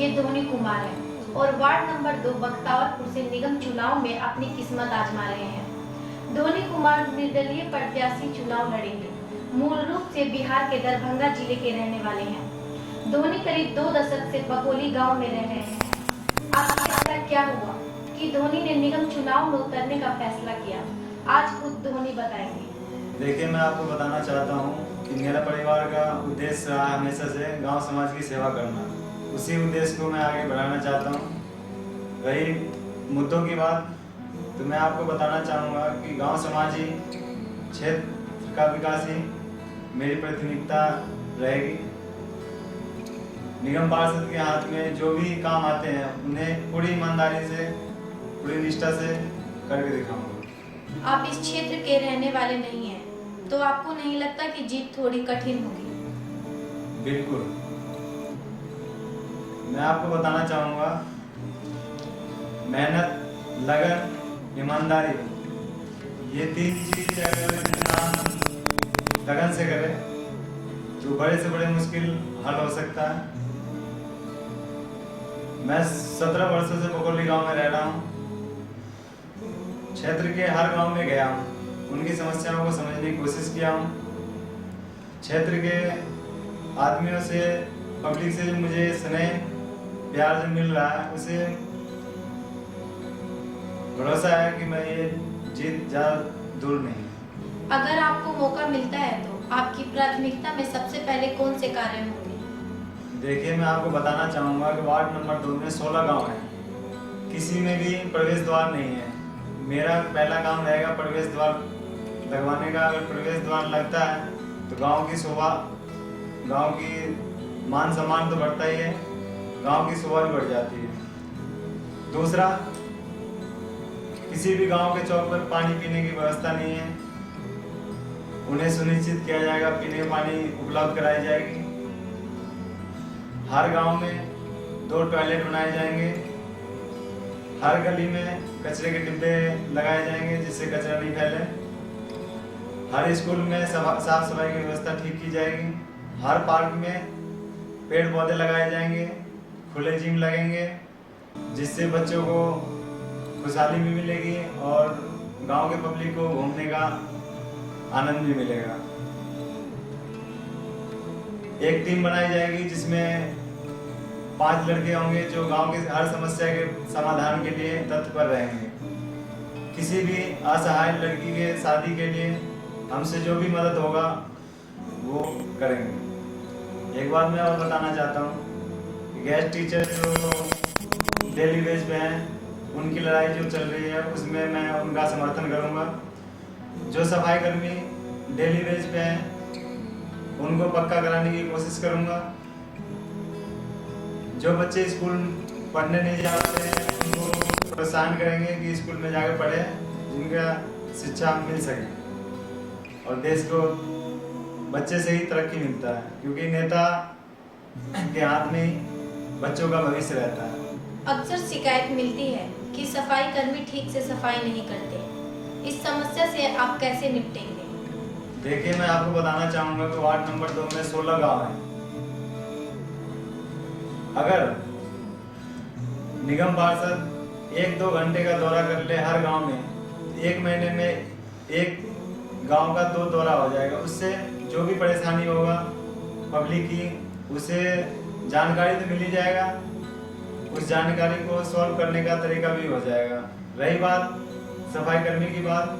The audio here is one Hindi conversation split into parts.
ये धोनी कुमार हैं और वार्ड नंबर 2 बख्तावरपुर से निगम चुनाव में अपनी किस्मत आजमा रहे हैं। धोनी कुमार निर्दलीय प्रत्याशी चुनाव लड़ेंगे। मूल रूप से बिहार के दरभंगा जिले के रहने वाले हैं। धोनी करीब 2 दशक से बकोली गांव में रह रहे हैं। आखिर ऐसा क्या हुआ कि धोनी ने निगम चुनाव में उतरने का फैसला किया? आज खुद धोनी बताएंगे। देखिए, मैं आपको बताना चाहता हूँ कि मेरा परिवार का उद्देश्य रहा हमेशा से गांव समाज की सेवा करना। उसी उद्देश्य को मैं आगे बढ़ाना चाहता हूँ। रही मुद्दों की बात, तो मैं आपको बताना चाहूँगा कि गांव समाजी क्षेत्र का विकास ही मेरी प्राथमिकता रहेगी। निगम पार्षद के हाथ में जो भी काम आते हैं उन्हें पूरी ईमानदारी से, पूरी निष्ठा से करके दिखाऊंगा। आप इस क्षेत्र के रहने वाले नहीं हैं, तो आपको नहीं लगता कि जीत थोड़ी कठिन होगी? बिल्कुल, मैं आपको बताना चाहूँगा, मेहनत, लगन, ईमानदारी, ये 3 चीज अगर इंसान लगन से करे तो बड़े से बड़े मुश्किल हल हो सकता है। मैं 17 वर्षों से बकोली गांव में रह रहा हूँ। क्षेत्र के हर गांव में गया हूँ, उनकी समस्याओं को समझने की कोशिश किया हूँ। क्षेत्र के आदमियों से, पब्लिक से जो मुझे स्नेह प्यार जो मिल रहा है, उसे भरोसा है कि मैं ये जीत ज़्यादा दूर नहीं। अगर आपको मौका मिलता है तो आपकी प्राथमिकता में सबसे पहले कौन से कार्य होंगे? देखिए, मैं आपको बताना चाहूँगा कि वार्ड नंबर 2 में 16 गांव हैं। किसी में भी प्रवेश द्वार नहीं है। मेरा पहला काम रहेगा प्रवेश द्वार लगवाने का। अगर प्रवेश द्वार लगता है तो गांव की शोभा, गांव की मान सम्मान तो बढ़ता ही है, गांव की शोभा भी बढ़ जाती है। दूसरा, किसी भी गांव के चौक पर पानी पीने की व्यवस्था नहीं है। उन्हें सुनिश्चित किया जाएगा, पीने का पानी उपलब्ध कराई जाएगी। हर गांव में 2 टॉयलेट बनाए जाएंगे। हर गली में कचरे के डिब्बे लगाए जाएंगे जिससे कचरा नहीं फैले। हर स्कूल में साफ सफाई की व्यवस्था ठीक की जाएगी। हर पार्क में पेड़ पौधे लगाए जाएंगे। खुले जिम लगेंगे जिससे बच्चों को खुशहाली भी मिलेगी और गांव के पब्लिक को घूमने का आनंद भी मिलेगा। एक टीम बनाई जाएगी जिसमें 5 लड़के होंगे जो गांव की हर समस्या के समाधान के लिए तत्पर रहेंगे। किसी भी असहाय लड़की के शादी के लिए हमसे जो भी मदद होगा वो करेंगे। एक बात मैं और बताना चाहता हूँ, गेस्ट टीचर जो डेली वेज पे हैं, उनकी लड़ाई जो चल रही है उसमें मैं उनका समर्थन करूँगा। जो सफाई कर्मी डेली वेज पे हैं उनको पक्का कराने की कोशिश करूँगा। जो बच्चे स्कूल पढ़ने नहीं जा रहे हैं उनको प्रोत्साहन करेंगे कि स्कूल में जाकर पढ़े, जिनका शिक्षा मिल सके और देश को बच्चे से ही तरक्की मिलता है, क्योंकि नेता के हाथ में ही बच्चों का भविष्य रहता है। अक्सर शिकायत मिलती है कि सफाई कर्मी ठीक से सफाई नहीं करते। इस समस्या से आप कैसे निपटेंगे? देखिए, मैं आपको बताना चाहूँगा कि वार्ड नंबर 2 में 16 गांव हैं। अगर निगम पार्षद 1-2 घंटे का दौरा कर ले हर गांव में, 1 महीने में एक गांव का 2 दौरा हो जाएगा। उससे जो भी परेशानी होगा पब्लिक की, उसे जानकारी तो मिल ही जाएगा। उस जानकारी को सॉल्व करने का तरीका भी हो जाएगा। रही बात सफाई कर्मी की बात,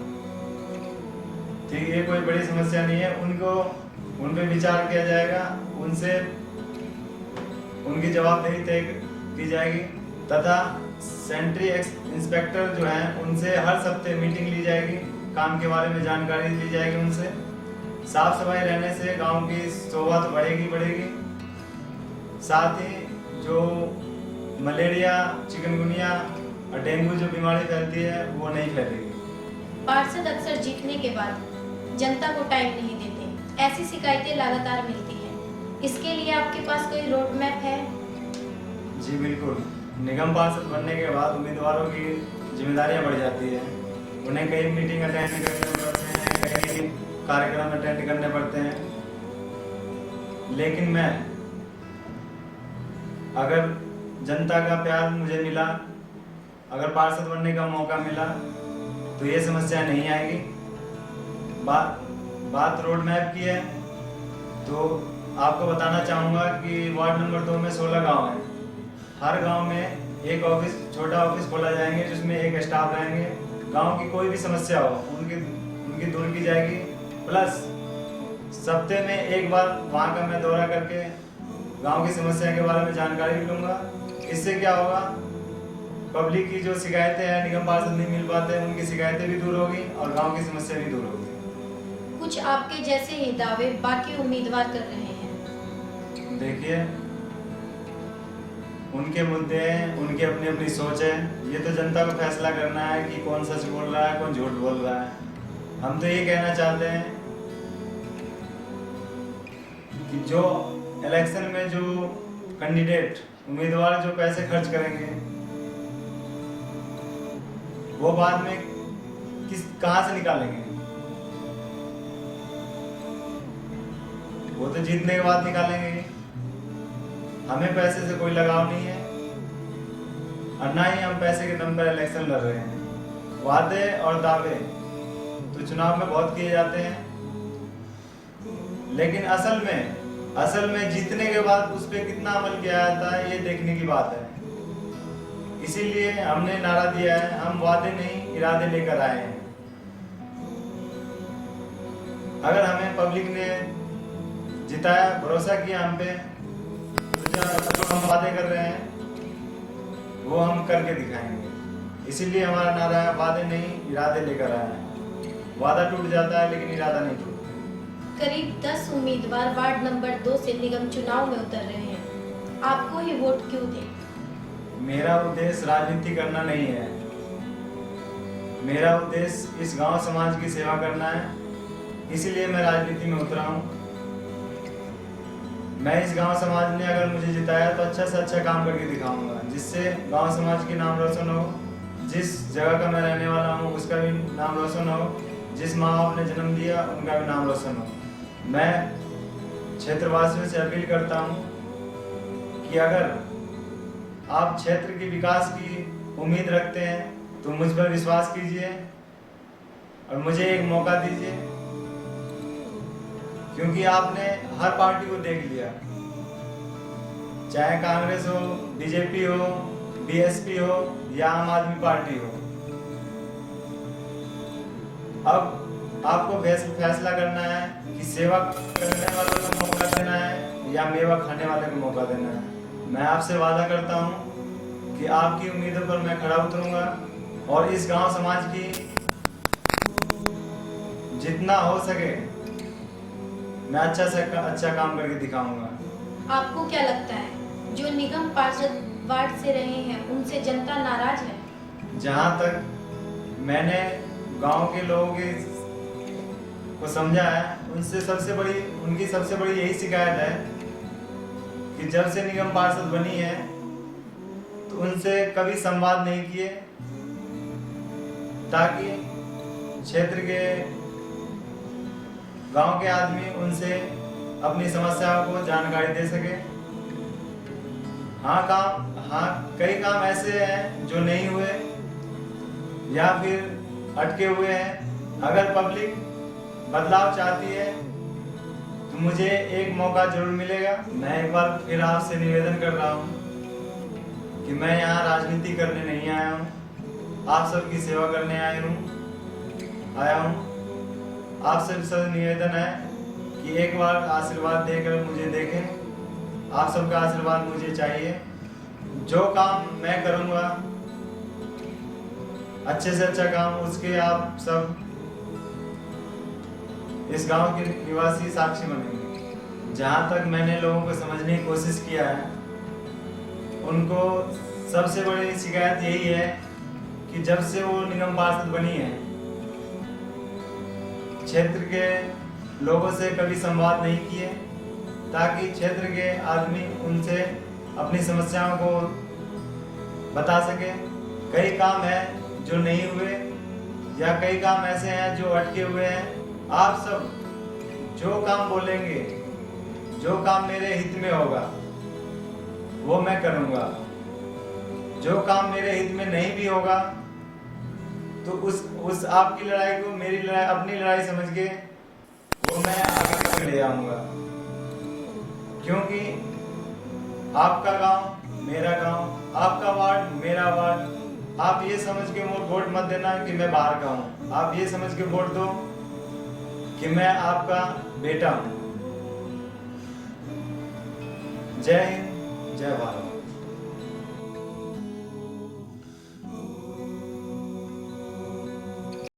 ठीक, ये कोई बड़ी समस्या नहीं है। उन पे विचार किया जाएगा, उनसे उनकी जवाबदेही तय की जाएगी तथा सेंट्री इंस्पेक्टर जो हैं उनसे हर हफ्ते मीटिंग ली जाएगी, काम के बारे में जानकारी ली जाएगी उनसे। साफ सफाई रहने से गांव की शोभा तो बढ़ेगी। साथ ही जो मलेरिया, चिकनगुनिया और डेंगू जो बीमारी फैलती है वो नहीं फैलेगी। पार्षद अक्सर जीतने के बाद जनता को टाइम नहीं देते। ऐसी शिकायतें लगातार मिलती हैं। इसके लिए आपके पास कोई रोड मैप है? जी बिल्कुल। निगम पार्षद बनने के बाद उम्मीदवारों की जिम्मेदारियां बढ़ जाती है। उन्हें कई मीटिंग अटेंड करने पड़ते हैं, कई कार्यक्रम अटेंड करने पड़ते हैं। लेकिन मैं अगर जनता का प्यार मुझे मिला, अगर पार्षद बनने का मौका मिला तो ये समस्या नहीं आएगी। बात रोड मैप की है तो आपको बताना चाहूँगा कि वार्ड नंबर 2 में 16 गांव हैं। हर गांव में एक ऑफिस, छोटा ऑफिस खोला जाएंगे जिसमें एक स्टाफ रहेंगे। गांव की कोई भी समस्या हो उनकी दूर की जाएगी। प्लस सप्ते में एक बार वहाँ का मैं दौरा करके गांव की समस्या के बारे में जानकारी भी लूँगा। इससे क्या होगा, पब्लिक की जो शिकायतें हैं, निगम पार्षद नहीं मिल पाते हैं, उनकी शिकायतें भी दूर होगी और गांव की समस्या भी दूर होगी। कुछ आपके जैसे ही दावे बाकी उम्मीदवार कर रहे हैं। देखिए, उनके मुद्दे हैं, उनकी अपनी अपनी सोच है। ये तो जनता को फैसला करना है कि कौन सच बोल रहा है, कौन झूठ बोल रहा है। हम तो ये कहना चाहते हैं कि जो इलेक्शन में जो कैंडिडेट उम्मीदवार जो पैसे खर्च करेंगे वो बाद में कहाँ से निकालेंगे? वो तो जीतने के बाद निकालेंगे। हमें पैसे से कोई लगाव नहीं है और ना ही हम पैसे के दम पर इलेक्शन लड़ रहे हैं। वादे और दावे तो चुनाव में बहुत किए जाते हैं, लेकिन असल में जीतने के बाद उस पर कितना अमल किया जाता है ये देखने की बात है। इसीलिए हमने नारा दिया है, हम वादे नहीं इरादे लेकर आए हैं। अगर हमें पब्लिक ने जिताया, भरोसा किया हम पे, तो जो हम वादे कर रहे हैं वो हम करके दिखाएंगे। इसीलिए हमारा नारा है, वादे नहीं इरादे लेकर आए हैं। वादा टूट जाता है लेकिन इरादा नहीं टूटता। करीब 10 उम्मीदवार वार्ड नंबर 2 से निगम चुनाव में उतर रहे हैं। आपको ही वोट क्यों दें? मेरा उद्देश्य राजनीति करना नहीं है। मेरा उद्देश्य इस गांव समाज की सेवा करना है, इसीलिए मैं राजनीति में उतरा हूं। मैं इस गांव समाज ने अगर मुझे जिताया तो अच्छा से अच्छा काम करके दिखाऊंगा, जिससे गांव समाज की नाम रोशन हो। जिस जगह का मैं रहने वाला हूं उसका भी नाम रोशन हो, जिस माँ बाप ने जन्म दिया उनका भी नाम रोशन हो। मैं क्षेत्रवासियों से अपील करता हूं कि अगर आप क्षेत्र के विकास की उम्मीद रखते हैं तो मुझ पर विश्वास कीजिए और मुझे एक मौका दीजिए, क्योंकि आपने हर पार्टी को देख लिया, चाहे कांग्रेस हो, बीजेपी हो, बीएसपी हो या आम आदमी पार्टी हो। अब आपको फैसला करना है कि सेवा करने वालों को मौका देना है या मेवा खाने वाले को मौका देना है। मैं आपसे वादा करता हूं कि आपकी उम्मीदों पर मैं खरा उतरूंगा और इस गांव समाज की जितना हो सके मैं अच्छा से अच्छा काम करके दिखाऊंगा। आपको क्या लगता है जो निगम पार्षद वार्ड से रहे हैं उनसे जनता नाराज है? जहां तक मैंने गांव के लोगों को समझा है, उनकी सबसे बड़ी यही शिकायत है कि जब से निगम पार्षद बनी है तो उनसे कभी संवाद नहीं किए, ताकि क्षेत्र के गांव के आदमी उनसे अपनी समस्याओं को जानकारी दे सके। कई काम ऐसे हैं जो नहीं हुए या फिर अटके हुए हैं। अगर पब्लिक बदलाव चाहती है तो मुझे एक मौका जरूर मिलेगा। मैं एक बार फिर आपसे निवेदन कर रहा हूँ कि मैं यहाँ राजनीति करने नहीं आया हूँ, आप सबकी सेवा करने आया हूँ। आपसे सब निवेदन है कि एक बार आशीर्वाद देकर मुझे देखें। आप सबका आशीर्वाद मुझे चाहिए। जो काम मैं करूँगा अच्छे से अच्छा काम, उसके आप सब इस गांव के निवासी साक्षी बनेंगे। जहां तक मैंने लोगों को समझने की कोशिश किया है, उनको सबसे बड़ी शिकायत यही है कि जब से वो निगम पार्षद बनी है, क्षेत्र के लोगों से कभी संवाद नहीं किए, ताकि क्षेत्र के आदमी उनसे अपनी समस्याओं को बता सके। कई काम है जो नहीं हुए या कई काम ऐसे हैं जो अटके हुए हैं। आप सब जो काम बोलेंगे, जो काम मेरे हित में होगा वो मैं करूँगा। जो काम मेरे हित में नहीं भी होगा तो उस आपकी लड़ाई को मेरी लड़ाई, अपनी लड़ाई समझ के वो मैं आगे तक ले आऊंगा। क्योंकि आपका गांव मेरा गांव, आपका वार्ड मेरा वार्ड। आप ये समझ के वोट मत देना कि मैं बाहर का हूँ, आप ये समझ के वोट दो कि मैं आपका बेटा हूँ। जय हिंद, जय भारत।